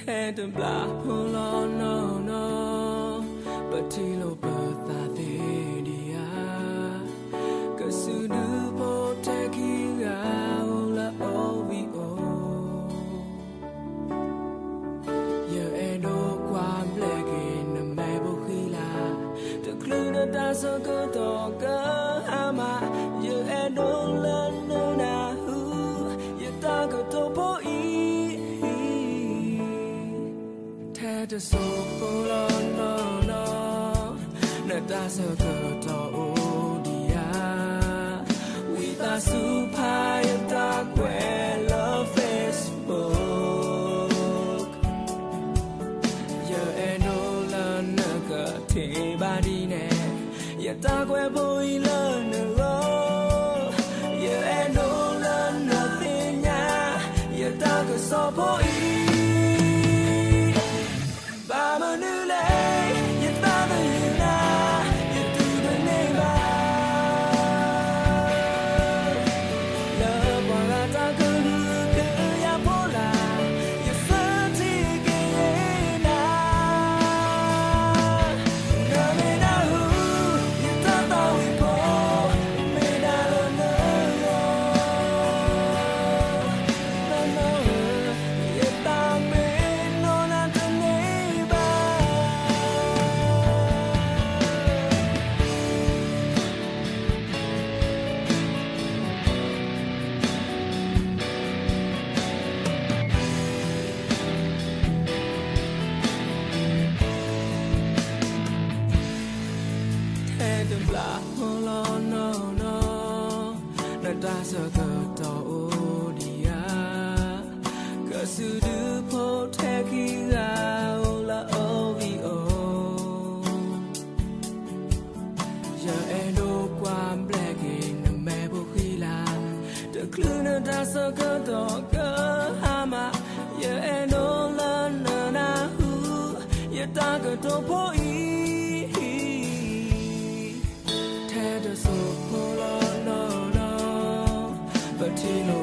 Head and blah, pull on, no, but Tilo Bertha, cause you do both take you out, you ain't no quam black in the Bible, the clue that does a good dog, you ain't no learn, no, who you talk to the so pull on, no, that's a good idea. With a super and dark well of Facebook. You ain't no learner, T-body, you dark where boy learn the road. You ain't no learn nothing, you dark a so boy. That's a good idea. Cause you do protect you out, you ain't no quam black in the Bible, the clue that's a good dog, you ain't no learner, who you talk to boy. Ted so pull on, no. But you know